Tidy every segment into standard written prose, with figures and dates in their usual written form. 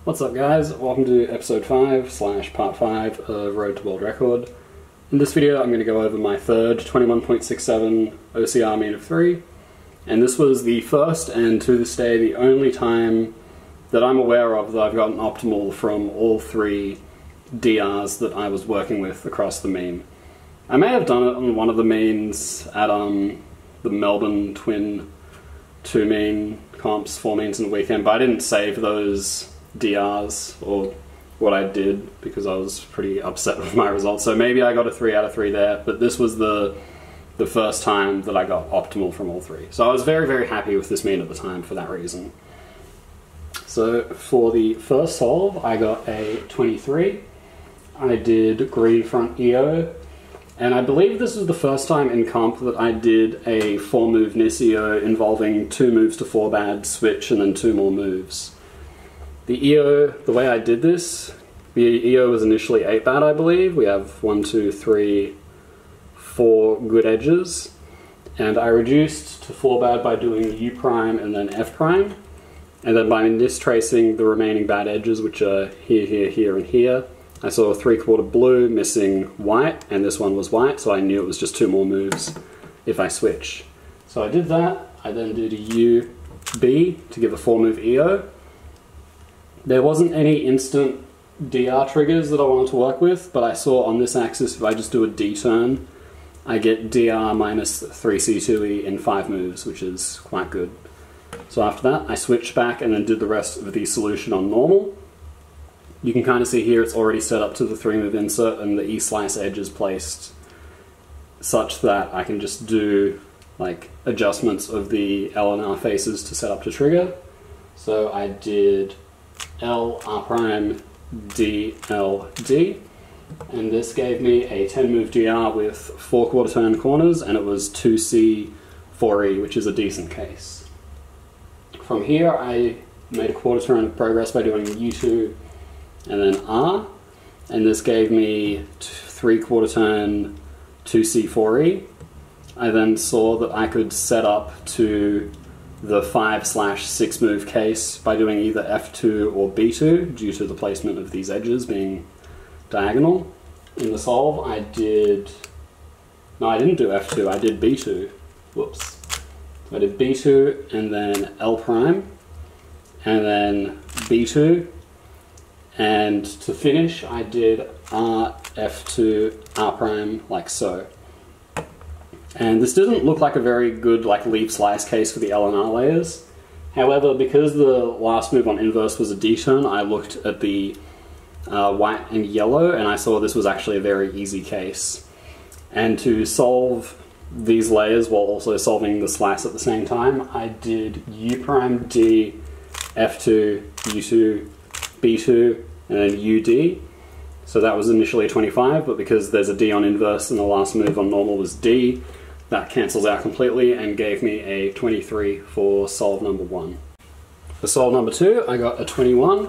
What's up guys, welcome to episode 5 / part 5 of Road to World Record. In this video I'm going to go over my third 21.67 OCR mean of 3, and this was the first and to this day the only time that I'm aware of that I've gotten optimal from all three DRs that I was working with across the mean. I may have done it on one of the means at the Melbourne Twin 2 mean comps, 4 means in the weekend, but I didn't save those DRs or what I did because I was pretty upset with my results. So maybe I got a 3 out of 3 there, but this was the first time that I got optimal from all three. So I was very, very happy with this mean at the time for that reason. So for the first solve, I got a 23. I did green front EO, and I believe this was the first time in comp that I did a 4-move NIS EO involving 2 moves to 4 bad, switch, and then 2 more moves. The EO, the way I did this, the EO was initially 8 bad, I believe. We have 1, 2, 3, 4 good edges, and I reduced to 4 bad by doing U prime and then F prime, and then by NIS tracing the remaining bad edges, which are here, here, here, and here. I saw a 3/4 blue missing white, and this one was white, so I knew it was just 2 more moves if I switch. So I did that. I then did a U B to give a 4-move EO. There wasn't any instant DR triggers that I wanted to work with, but I saw on this axis if I just do a D turn, I get DR minus 3C2E in 5 moves, which is quite good. So after that, I switched back and then did the rest of the solution on normal. You can kind of see here it's already set up to the 3-move insert, and the E-slice edge is placed such that I can just do like adjustments of the L and R faces to set up to trigger. So I did L, R prime, D, L, D, and this gave me a 10-move DR with 4 quarter turn corners, and it was 2C, 4E, which is a decent case. From here I made a quarter turn of progress by doing U2 and then R, and this gave me 3 quarter turn 2C, 4E. I then saw that I could set up to the 5/6 move case by doing either F2 or B2 due to the placement of these edges being diagonal. In the solve I didn't do F2, I did B2. Whoops. So I did B2 and then L prime and then B2, and to finish I did R, F2, R prime like so. And this didn't look like a very good leaf slice case for the L and R layers. However, because the last move on inverse was a D turn, I looked at the white and yellow and I saw this was actually a very easy case. And to solve these layers while also solving the slice at the same time, I did U prime D, F2, U2, B2, and then UD. So that was initially a 25, but because there's a D on inverse and the last move on normal was D, that cancels out completely and gave me a 23 for solve number 1. For solve number 2, I got a 21,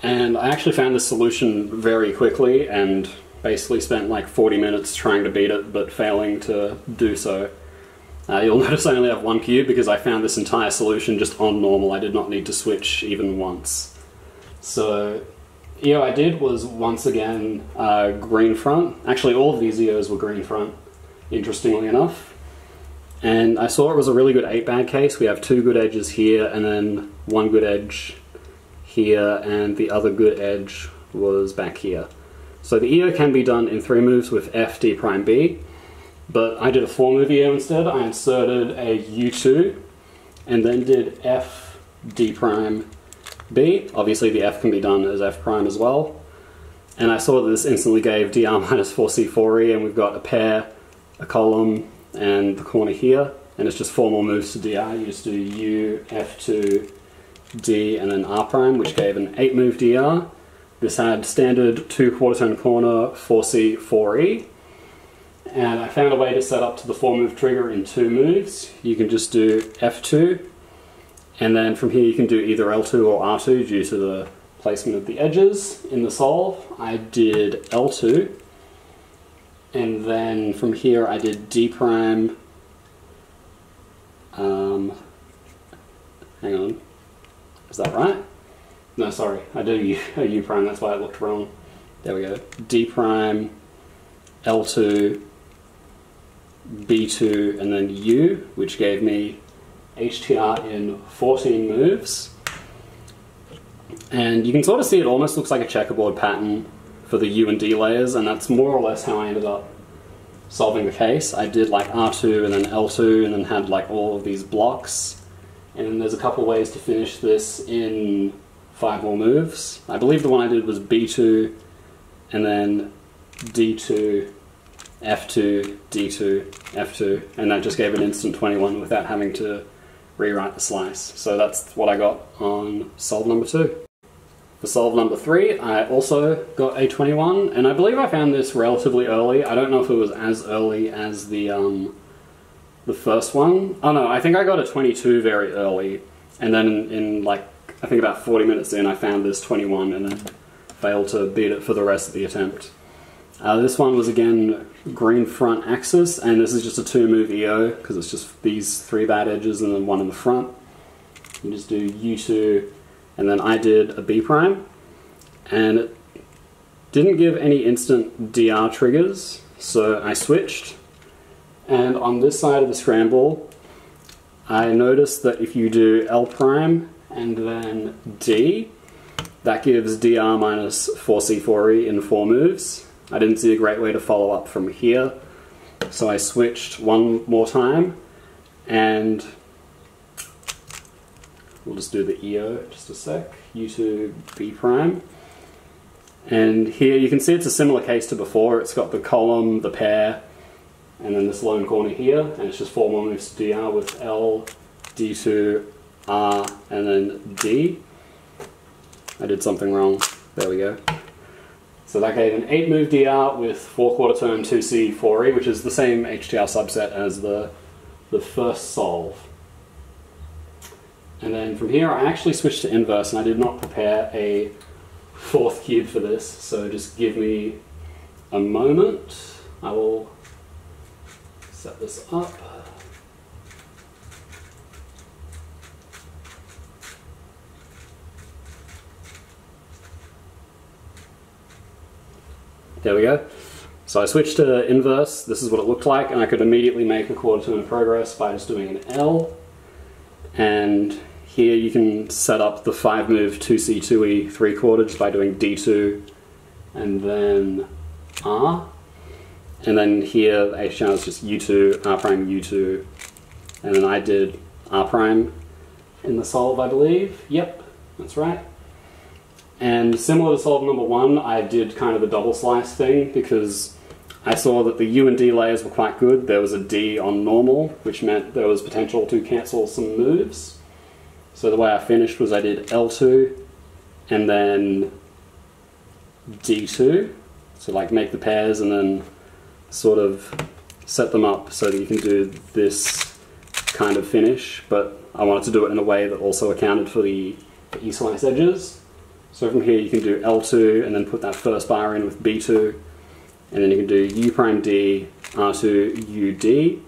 and I actually found this solution very quickly and basically spent like 40 minutes trying to beat it, but failing to do so. You'll notice I only have 1 cube because I found this entire solution just on normal. I did not need to switch even once. So EO I did was once again green front. Actually all of these EOs were green front, interestingly enough. And I saw it was a really good 8 bad case. We have 2 good edges here and then 1 good edge here, and the other good edge was back here. So the EO can be done in 3 moves with F, D prime, B, but I did a 4-move EO instead. I inserted a U2 and then did F, D prime, B. Obviously the F can be done as F prime as well. And I saw that this instantly gave DR minus 4C, 4E, and we've got a pair, a column, and the corner here, and it's just 4 more moves to DR. You just do U, F2, D, and then R prime, which gave an 8-move DR. This had standard 2 quarter turn corner, 4C, 4E, and I found a way to set up to the 4-move trigger in 2 moves. You can just do F2, and then from here you can do either L2 or R2 due to the placement of the edges. In the solve, I did L2, and then from here I did D prime, hang on, is that right? No, sorry, I did a U prime, that's why it looked wrong. There we go. D prime, L2, B2, and then U, which gave me HTR in 14 moves. And you can sort of see it almost looks like a checkerboard pattern for the U and D layers, and that's more or less how I ended up solving the case. I did like R2 and then L2 and then had like all of these blocks. And then there's a couple ways to finish this in 5 more moves. I believe the one I did was B2 and then D2, F2, D2, F2, and that just gave an instant 21 without having to rewrite the slice. So that's what I got on solve number 2. For solve number 3, I also got a 21, and I believe I found this relatively early. I don't know if it was as early as the first one. Oh no, I think I got a 22 very early, and then in like, I think about 40 minutes in, I found this 21 and then failed to beat it for the rest of the attempt. This one was again green front axis, and this is just a 2-move EO because it's just these 3 bad edges and then one in the front. You just do U2, and then I did a B prime, and it didn't give any instant DR triggers, so I switched. And on this side of the scramble, I noticed that if you do L prime and then D, that gives DR minus 4C4E in 4 moves. I didn't see a great way to follow up from here, so I switched one more time, and we'll just do the EO just a sec, U2 B prime. And here you can see it's a similar case to before. It's got the column, the pair, and then this lone corner here, and it's just 4 more moves to DR with L, D2, R, and then D. I did something wrong. There we go. So that gave an 8-move DR with 4/4 turn 2C 4E, which is the same HTR subset as the first solve. And then from here I actually switched to inverse, and I did not prepare a 4th cube for this, so just give me a moment. I will set this up. There we go. So I switched to inverse. This is what it looked like, and I could immediately make a 1/4 turn progress by just doing an L. And here you can set up the 5-move 2C2E 3/4 just by doing D2 and then R. And then here the HTR is just U2, R prime, U2, and then I did R prime in the solve, I believe. Yep, that's right. And similar to solve number 1, I did kind of the double slice thing because I saw that the U and D layers were quite good. There was a D on normal, which meant there was potential to cancel some moves. So the way I finished was I did L2 and then D2. So like make the pairs and then sort of set them up so that you can do this kind of finish, but I wanted to do it in a way that also accounted for the E-slice edges. So from here you can do L2 and then put that first bar in with B2, and then you can do U prime D, R2, U, D.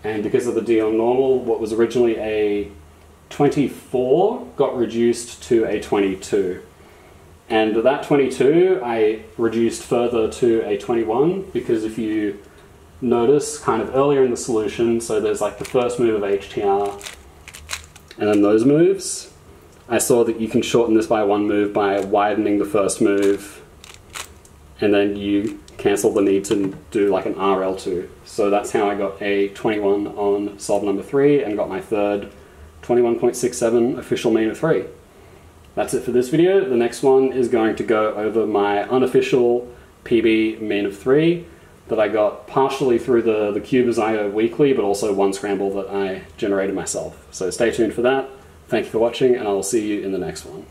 And because of the D on normal, what was originally a 24 got reduced to a 22. And that 22 I reduced further to a 21 because if you notice kind of earlier in the solution, so there's like the first move of HTR and then those moves, I saw that you can shorten this by 1 move by widening the first move, and then you cancel the need to do like an RL2. So that's how I got a 21 on solve number 3 and got my third 21.67 official mean of 3. That's it for this video. The next one is going to go over my unofficial PB mean of 3 that I got partially through the Cubers.io weekly, but also one scramble that I generated myself. So stay tuned for that. Thank you for watching, and I will see you in the next one.